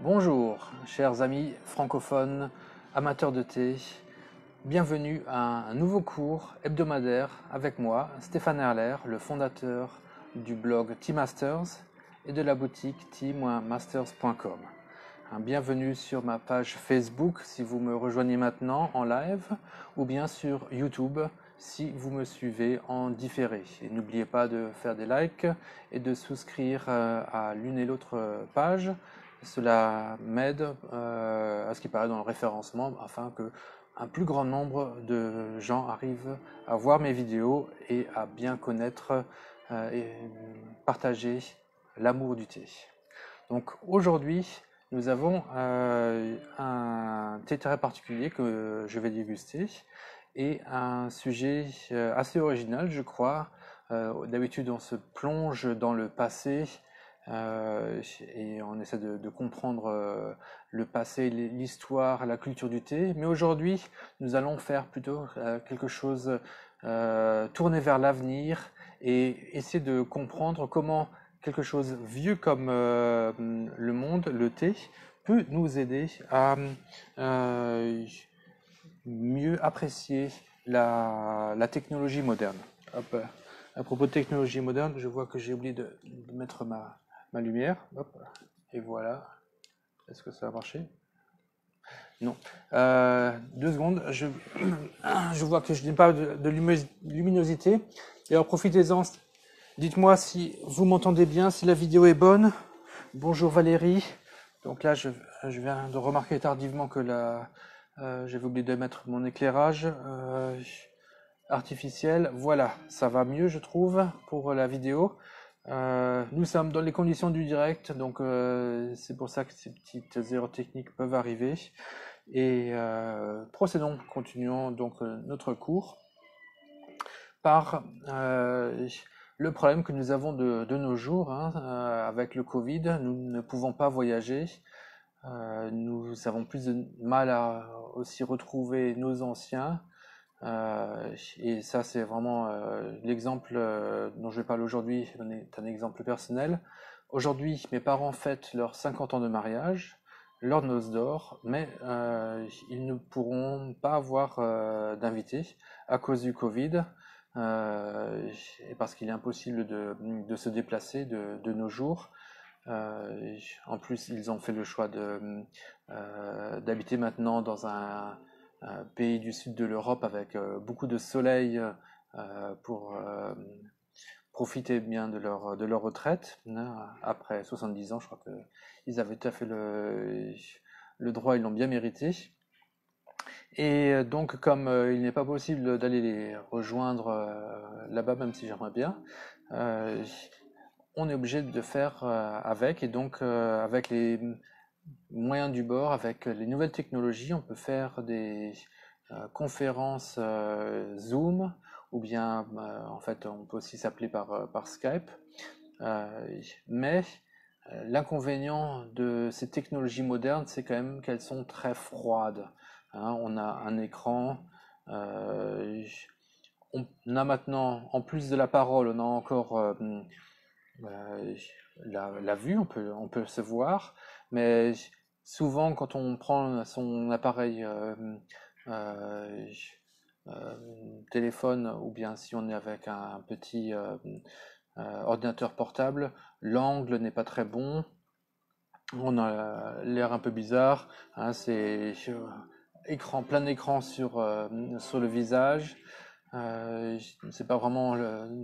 Bonjour, chers amis francophones, amateurs de thé. Bienvenue à un nouveau cours hebdomadaire avec moi, Stéphane Erler, le fondateur du blog Tea Masters et de la boutique tea-masters.com. Bienvenue sur ma page Facebook si vous me rejoignez maintenant en live ou bien sur YouTube si vous me suivez en différé. Et n'oubliez pas de faire des likes et de souscrire à l'une et l'autre page. Cela m'aide à ce qui paraît dans le référencement afin que un plus grand nombre de gens arrivent à voir mes vidéos et à bien connaître et partager l'amour du thé. Donc aujourd'hui, nous avons un thé très particulier que je vais déguster et un sujet assez original, je crois. D'habitude, on se plonge dans le passé et on essaie de comprendre le passé, l'histoire, la culture du thé. Mais aujourd'hui, nous allons faire plutôt quelque chose tourné vers l'avenir et essayer de comprendre comment quelque chose vieux comme le monde, le thé, peut nous aider à mieux apprécier la technologie moderne. Hop. À propos de technologie moderne, je vois que j'ai oublié de mettre ma lumière. Hop. Et voilà. Est-ce que ça va marcher? Non. 2 secondes. Je vois que je n'ai pas de luminosité. Et alors profitez-en. Dites-moi si vous m'entendez bien, si la vidéo est bonne. Bonjour Valérie. Donc là, je viens de remarquer tardivement que j'avais oublié de mettre mon éclairage artificiel. Voilà, ça va mieux, je trouve, pour la vidéo. Nous sommes dans les conditions du direct, donc c'est pour ça que ces petites erreurs techniques peuvent arriver. Et procédons, continuons donc notre cours par le problème que nous avons de nos jours avec le Covid. Nous ne pouvons pas voyager. Nous avons plus de mal à aussi retrouver nos anciens. Et ça, c'est vraiment l'exemple dont je vais parler aujourd'hui est un exemple personnel. Aujourd'hui, mes parents fêtent leurs 50 ans de mariage, leurs noces d'or, mais ils ne pourront pas avoir d'invités à cause du Covid. Et parce qu'il est impossible de se déplacer de nos jours. En plus, ils ont fait le choix d'habiter maintenant dans un pays du sud de l'Europe avec beaucoup de soleil pour profiter bien de leur retraite. Après 70 ans, je crois qu'ils avaient tout à fait le droit, ils l'ont bien mérité. Et donc, comme il n'est pas possible d'aller les rejoindre là-bas, même si j'aimerais bien, on est obligé de faire avec. Et donc, avec les moyens du bord, avec les nouvelles technologies, on peut faire des conférences Zoom, ou bien, en fait, on peut aussi s'appeler par Skype. Mais l'inconvénient de ces technologies modernes, c'est quand même qu'elles sont très froides. On a un écran. On a maintenant, en plus de la parole, on a encore la vue, on peut se voir, mais souvent quand on prend son appareil euh, téléphone ou bien si on est avec un petit ordinateur portable, l'angle n'est pas très bon, on a l'air un peu bizarre, c'est plein écran sur le visage. C'est pas vraiment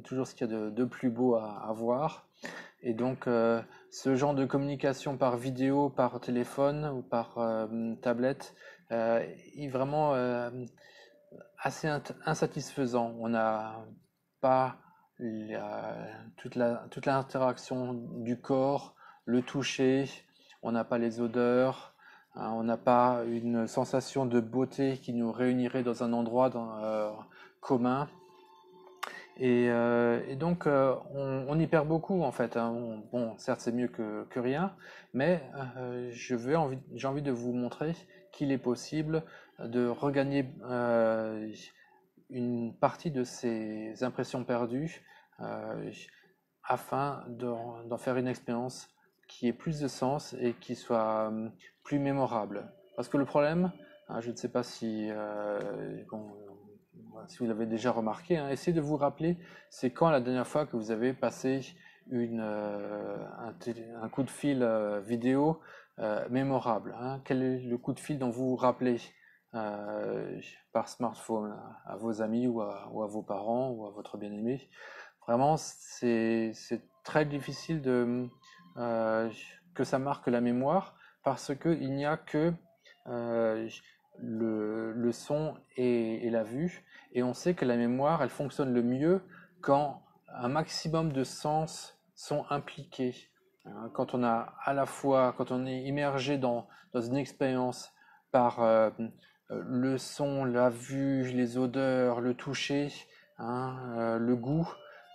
toujours ce qu'il y a de plus beau à voir. Et donc, ce genre de communication par vidéo, par téléphone ou par tablette est vraiment assez insatisfaisant. On n'a pas toute l'interaction du corps, le toucher, on n'a pas les odeurs, on n'a pas une sensation de beauté qui nous réunirait dans un endroit commun. Et donc, on y perd beaucoup en fait. Bon, certes, c'est mieux que rien, mais j'ai envie de vous montrer qu'il est possible de regagner une partie de ces impressions perdues euh, afin d'en faire une expérience qui ait plus de sens et qui soit plus mémorable. Parce que le problème, je ne sais pas si, si vous l'avez déjà remarqué, essayez de vous rappeler, c'est quand la dernière fois que vous avez passé un coup de fil vidéo mémorable. Quel est le coup de fil dont vous vous rappelez par smartphone à vos amis ou à vos parents ou à votre bien-aimé? Vraiment, c'est très difficile que ça marque la mémoire parce qu'il n'y a que le son et la vue. Et on sait que la mémoire, elle fonctionne le mieux quand un maximum de sens sont impliqués. Quand on a à la fois, quand on est immergé dans une expérience par le son, la vue, les odeurs, le toucher, le goût,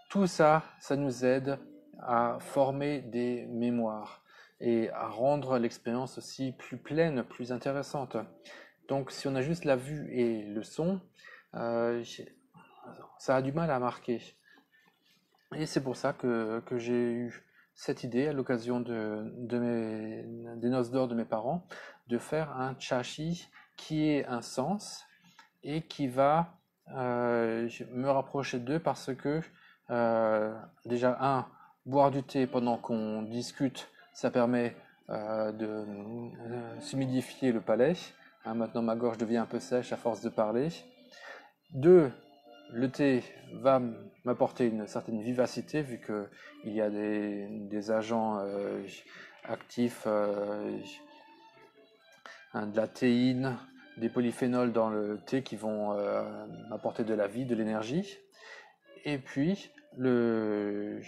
tout ça, ça nous aide à former des mémoires et à rendre l'expérience aussi plus pleine, plus intéressante. Donc si on a juste la vue et le son, ça a du mal à marquer. Et c'est pour ça que j'ai eu cette idée à l'occasion des noces d'or de mes parents, de faire un chashi qui ait un sens et qui va me rapprocher d'eux parce que déjà, boire du thé pendant qu'on discute, ça permet de s'humidifier le palais. Maintenant, ma gorge devient un peu sèche à force de parler. 2, le thé va m'apporter une certaine vivacité vu qu'il y a des agents actifs, de la théine, des polyphénols dans le thé qui vont m'apporter de la vie, de l'énergie. Et puis, le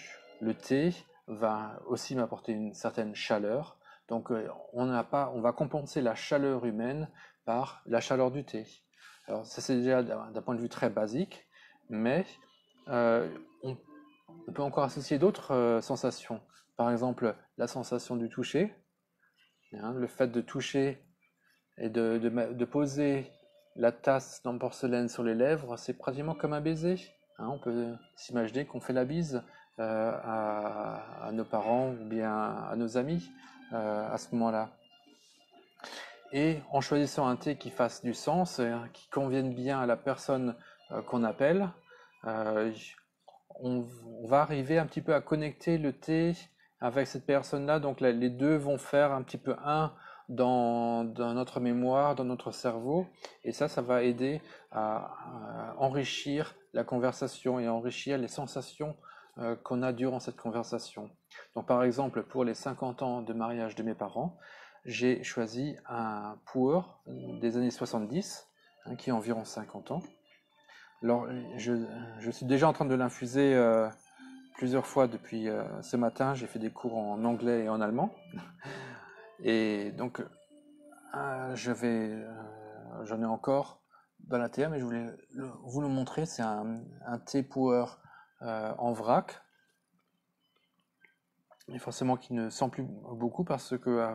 thé va aussi m'apporter une certaine chaleur. Donc, on va compenser la chaleur humaine par la chaleur du thé. Alors, ça, c'est déjà d'un point de vue très basique, mais on peut encore associer d'autres sensations. Par exemple, la sensation du toucher, le fait de toucher et de poser la tasse en porcelaine sur les lèvres, c'est pratiquement comme un baiser. On peut s'imaginer qu'on fait la bise à nos parents ou bien à nos amis à ce moment-là. Et en choisissant un thé qui fasse du sens, qui convienne bien à la personne qu'on appelle, on va arriver un petit peu à connecter le thé avec cette personne-là. Donc les deux vont faire un petit peu un dans notre mémoire, dans notre cerveau. Et ça va aider à enrichir la conversation et à enrichir les sensations qu'on a durant cette conversation. Donc par exemple, pour les 50 ans de mariage de mes parents, j'ai choisi un pu'er des années 70, qui a environ 50 ans. Alors, je suis déjà en train de l'infuser plusieurs fois depuis ce matin. J'ai fait des cours en anglais et en allemand. Et donc, j'en ai encore dans la théa, mais je voulais vous le montrer. C'est un thé pu'er en vrac. Et forcément qui ne sent plus beaucoup parce que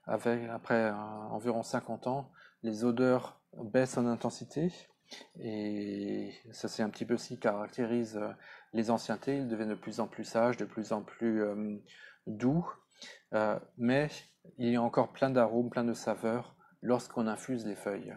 après environ 50 ans, les odeurs baissent en intensité. Et ça, c'est un petit peu ce qui caractérise les anciens thés. Ils deviennent de plus en plus sages, de plus en plus doux. Mais il y a encore plein d'arômes, plein de saveurs lorsqu'on infuse les feuilles.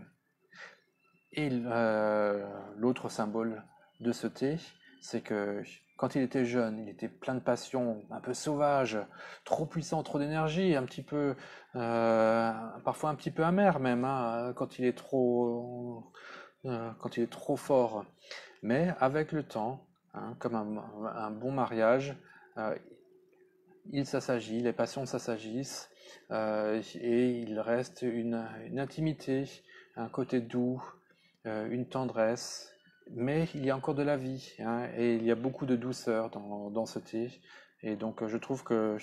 Et l'autre symbole de ce thé, c'est que quand il était jeune, il était plein de passion, un peu sauvage, trop puissant, trop d'énergie, un petit peu, parfois un petit peu amer même, quand il est trop fort. Mais avec le temps, comme un bon mariage, il s'assagit, les passions s'assagissent, et il reste une intimité, un côté doux, une tendresse, mais il y a encore de la vie, et il y a beaucoup de douceur dans ce thé. Et donc je trouve que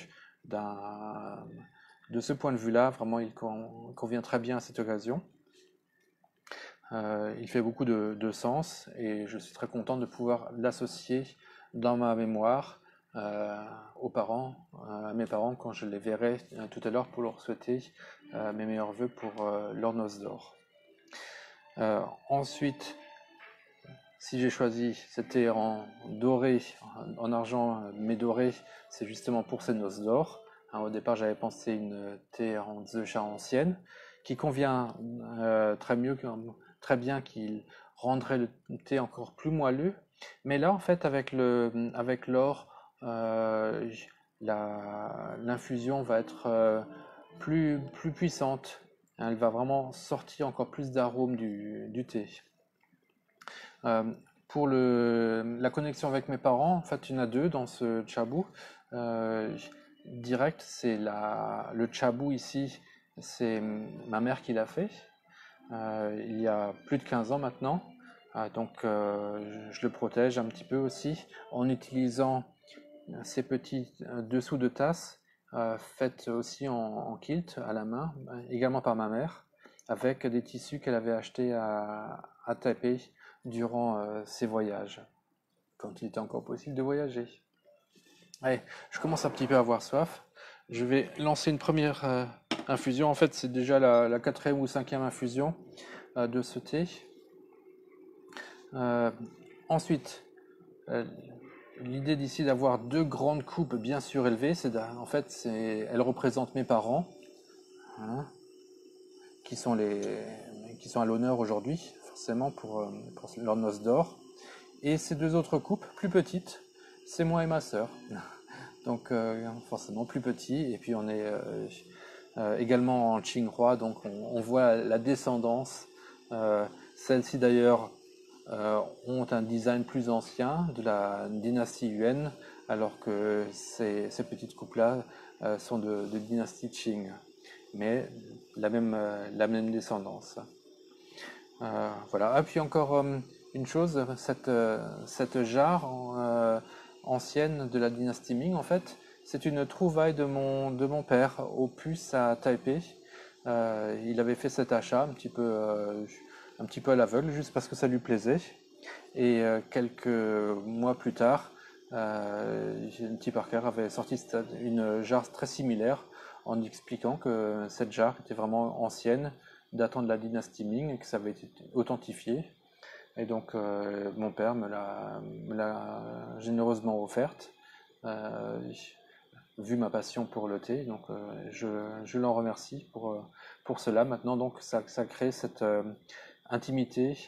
de ce point de vue-là, vraiment, il convient très bien à cette occasion. Il fait beaucoup de sens et je suis très content de pouvoir l'associer dans ma mémoire à mes parents quand je les verrai tout à l'heure pour leur souhaiter mes meilleurs voeux pour leur noce d'or. Ensuite, si j'ai choisi cet thé en doré, en argent mais doré, c'est justement pour ces noces d'or. Hein, au départ, j'avais pensé une thé en Zhecha ancienne, qui convient très bien, qu'il rendrait le thé encore plus moelleux. Mais là, en fait, avec l'or, l'infusion va être plus puissante. Elle va vraiment sortir encore plus d'arômes du thé. Euh, pour la connexion avec mes parents, en fait, il y en a deux dans ce chabou. Euh, Direct, le chabou ici, c'est ma mère qui l'a fait. Il y a plus de 15 ans maintenant. Donc, je le protège un petit peu aussi en utilisant ces petits dessous de tasse faites aussi en kilt à la main, également par ma mère, avec des tissus qu'elle avait achetés à Taipei durant ses voyages, quand il était encore possible de voyager. Allez, je commence un petit peu à avoir soif. Je vais lancer une première infusion. En fait, c'est déjà la quatrième ou cinquième infusion de ce thé. Euh, Ensuite, euh, l'idée d'ici d'avoir deux grandes coupes bien surélevées, en fait, elles représentent mes parents, hein, qui sont à l'honneur aujourd'hui, forcément pour leur noce d'or. Et ces deux autres coupes, plus petites, c'est moi et ma sœur. Donc forcément plus petits. Et puis on est également en Qinghua, donc on voit la descendance. Celles-ci d'ailleurs ont un design plus ancien de la dynastie Yuan, alors que ces petites coupes-là sont de dynastie Qing, mais la même descendance. Voilà. Et puis encore une chose, cette jarre ancienne de la dynastie Ming, en fait, c'est une trouvaille de mon père au puce à Taipei. Il avait fait cet achat un petit peu à l'aveugle, juste parce que ça lui plaisait. Et quelques mois plus tard, T. Parker avait sorti une jarre très similaire en expliquant que cette jarre était vraiment ancienne, datant de la dynastie Ming, et que ça avait été authentifié. Et donc mon père me l'a généreusement offerte, euh, vu ma passion pour le thé. Donc je l'en remercie pour cela. Maintenant, donc ça crée cette intimité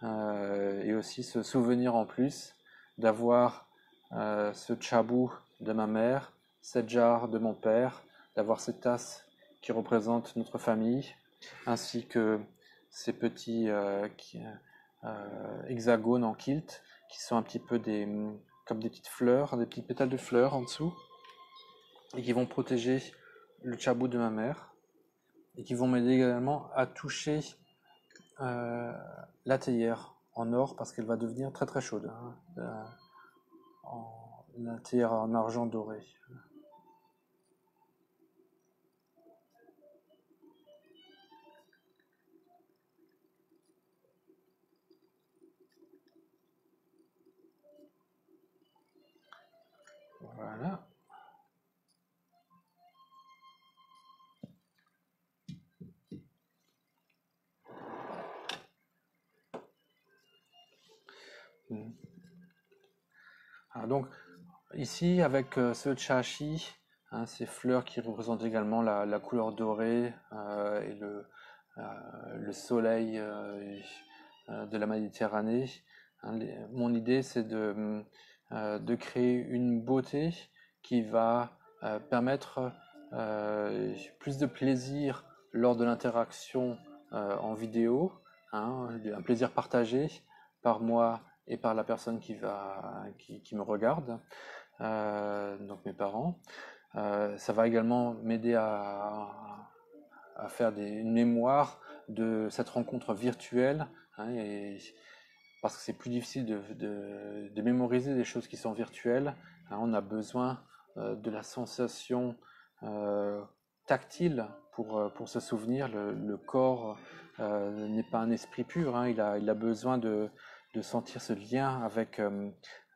et aussi ce souvenir en plus d'avoir ce chabou de ma mère, cette jarre de mon père, d'avoir cette tasse qui représente notre famille, ainsi que ces petits hexagones en kilt qui sont un petit peu comme des petites fleurs, des petits pétales de fleurs en dessous, et qui vont protéger le chabou de ma mère, et qui vont m'aider également à toucher euh, la théière en or parce qu'elle va devenir très très chaude, hein, la théière en argent doré. Voilà. Donc ici avec ce chashi, hein, ces fleurs qui représentent également la couleur dorée et le soleil de la Méditerranée. Hein, mon idée, c'est de créer une beauté qui va permettre plus de plaisir lors de l'interaction en vidéo, hein, un plaisir partagé par moi et par la personne qui me regarde, donc mes parents. Ça va également m'aider à faire une mémoire de cette rencontre virtuelle, hein, parce que c'est plus difficile de mémoriser des choses qui sont virtuelles. Hein, on a besoin de la sensation tactile pour se souvenir. Le corps n'est pas un esprit pur, hein, il a besoin de sentir ce lien avec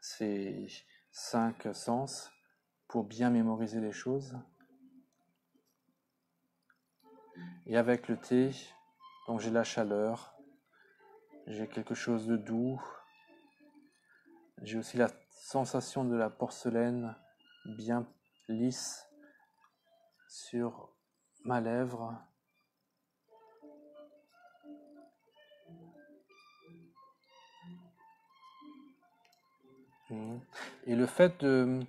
ses cinq sens pour bien mémoriser les choses. Et avec le thé, donc j'ai la chaleur, j'ai quelque chose de doux, j'ai aussi la sensation de la porcelaine bien lisse sur ma lèvre. Et le fait de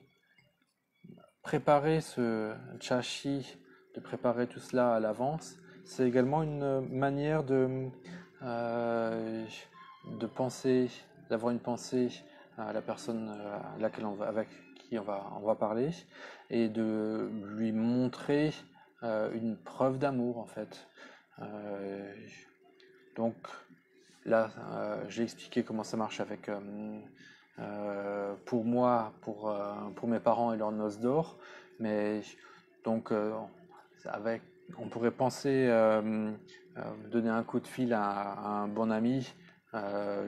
préparer ce chashi, de préparer tout cela à l'avance, c'est également une manière de penser, d'avoir une pensée à la personne à laquelle avec qui on va parler, et de lui montrer une preuve d'amour en fait. Donc là, j'ai expliqué comment ça marche avec pour moi, pour mes parents et leurs noces d'or, mais donc on pourrait penser donner un coup de fil à un bon ami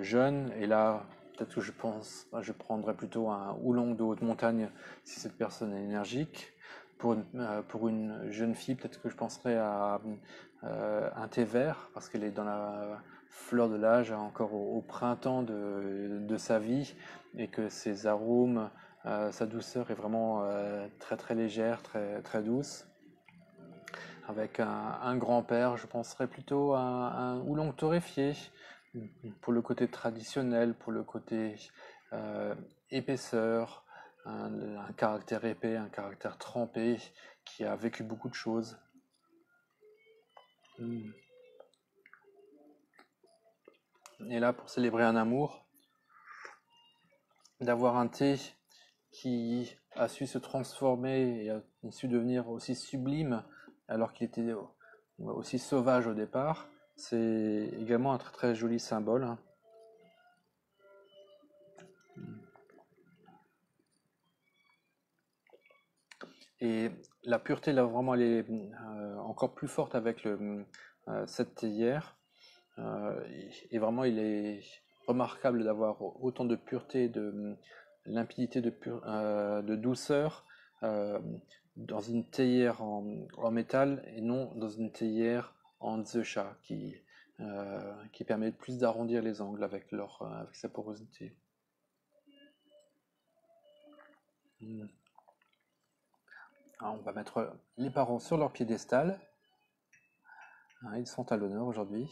jeune, et là peut-être que je prendrais plutôt un oolong de haute montagne si cette personne est énergique. Pour une jeune fille, peut-être que je penserais à un thé vert, parce qu'elle est dans la fleur de l'âge, encore au printemps de sa vie, et que ses arômes, sa douceur est vraiment très très légère, très, très douce. Avec un grand-père, je penserais plutôt à un oolong torréfié, pour le côté traditionnel, pour le côté épaisseur, un caractère épais, un caractère trempé, qui a vécu beaucoup de choses. Et là, pour célébrer un amour, d'avoir un thé qui a su se transformer et a su devenir aussi sublime alors qu'il était aussi sauvage au départ, c'est également un très très joli symbole. Et la pureté, là, vraiment, elle est encore plus forte avec cette théière. Et vraiment, il est remarquable d'avoir autant de pureté, de limpidité, de douceur dans une théière en métal, et non dans une théière en zesha qui permet plus d'arrondir les angles avec sa porosité. Alors, on va mettre les parents sur leur piédestal. Ils sont à l'honneur aujourd'hui.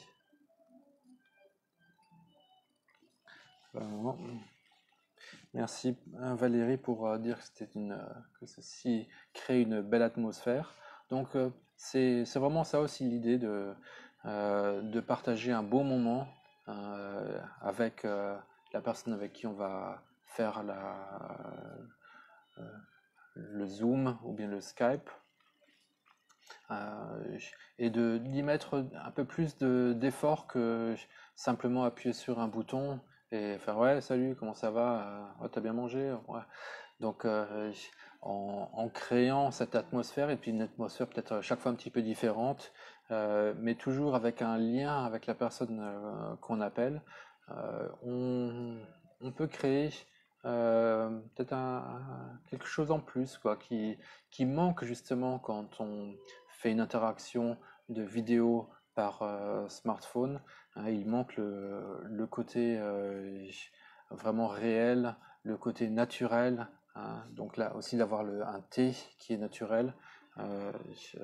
Merci Valérie pour dire que ceci crée une belle atmosphère. Donc c'est vraiment ça aussi l'idée de partager un beau moment avec la personne avec qui on va faire le Zoom ou bien le Skype, et d'y mettre un peu plus d'effort que simplement appuyer sur un bouton et faire ouais salut, comment ça va, t'as bien mangé, ouais. Donc en créant cette atmosphère, et puis une atmosphère peut-être chaque fois un petit peu différente, mais toujours avec un lien avec la personne qu'on appelle, on peut créer peut-être quelque chose en plus quoi, qui manque justement quand on fait une interaction de vidéo par smartphone. Il manque le côté vraiment réel, le côté naturel. Donc là aussi d'avoir un thé qui est naturel,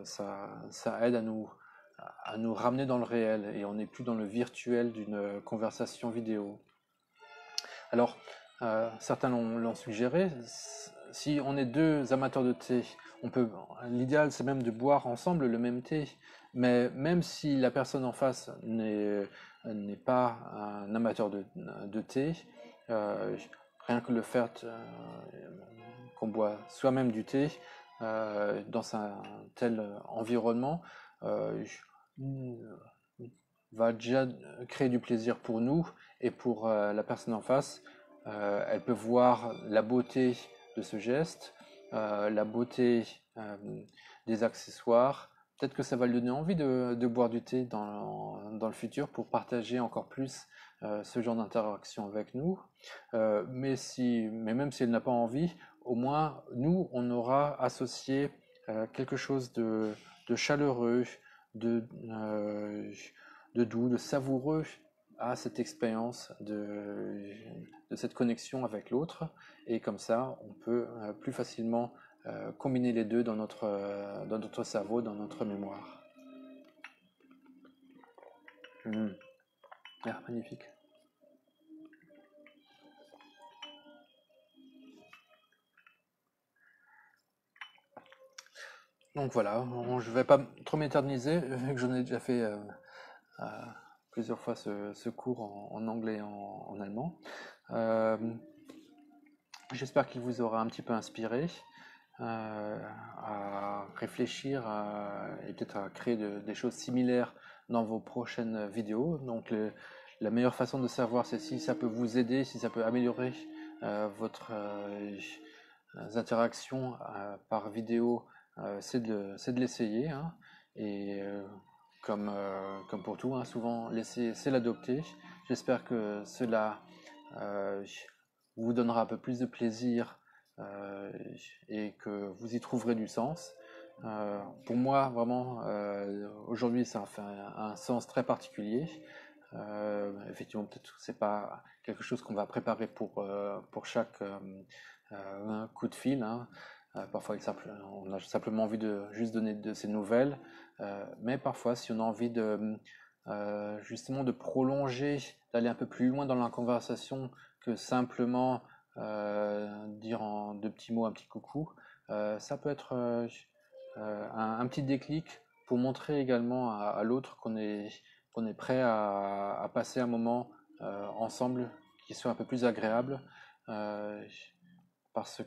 ça aide à nous ramener dans le réel, et on n'est plus dans le virtuel d'une conversation vidéo. Alors, certains l'ont suggéré, si on est deux amateurs de thé, l'idéal c'est même de boire ensemble le même thé, mais même si la personne en face n'est pas un amateur de thé, rien que le fait qu'on boit soi-même du thé dans un tel environnement va déjà créer du plaisir pour nous et pour la personne en face. Elle peut voir la beauté de ce geste, la beauté des accessoires. Peut-être que ça va lui donner envie de boire du thé dans le futur pour partager encore plus ce genre d'interaction avec nous. Mais même si elle n'a pas envie, au moins nous, on aura associé quelque chose de chaleureux, de doux, de savoureux à cette expérience de cette connexion avec l'autre, et comme ça on peut plus facilement combiner les deux dans notre cerveau, dans notre mémoire. Ah, magnifique. Donc voilà, je ne vais pas trop m'éterniser, vu que j'en ai déjà fait plusieurs fois ce cours en anglais et en allemand. J'espère qu'il vous aura un petit peu inspiré à réfléchir et peut-être à créer des choses similaires dans vos prochaines vidéos. Donc la meilleure façon de savoir, c'est si ça peut vous aider, si ça peut améliorer votre interactions par vidéo, c'est de l'essayer, hein. Et comme pour tout, hein, souvent l'essayer, c'est l'adopter. J'espère que cela vous donnera un peu plus de plaisir et que vous y trouverez du sens. Pour moi, vraiment, aujourd'hui, ça a fait un sens très particulier. Effectivement, peut-être que c'est pas quelque chose qu'on va préparer pour chaque coup de fil, hein. Parfois, on a simplement envie de juste donner de ces nouvelles, mais parfois, si on a envie justement de prolonger, d'aller un peu plus loin dans la conversation que simplement dire en deux petits mots un petit coucou, ça peut être un petit déclic pour montrer également à l'autre qu'on est prêt à passer un moment ensemble qui soit un peu plus agréable, parce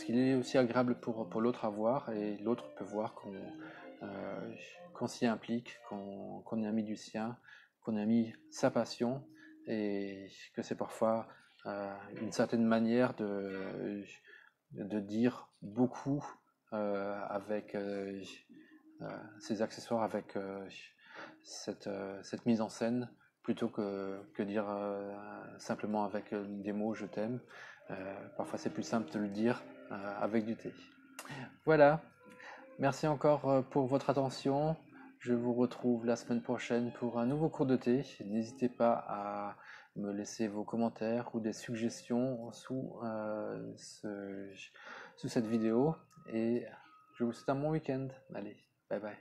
qu'il est aussi agréable pour l'autre à voir, et l'autre peut voir qu'on s'y implique, qu'on a mis du sien, qu'on a mis sa passion, et que c'est parfois une certaine manière de dire beaucoup avec ces accessoires, avec cette mise en scène, plutôt que dire simplement avec des mots je t'aime. Parfois c'est plus simple de le dire avec du thé. Voilà, merci encore pour votre attention. Je vous retrouve la semaine prochaine pour un nouveau cours de thé. N'hésitez pas à me laisser vos commentaires ou des suggestions sous cette vidéo. Et je vous souhaite un bon week-end. Allez, bye bye.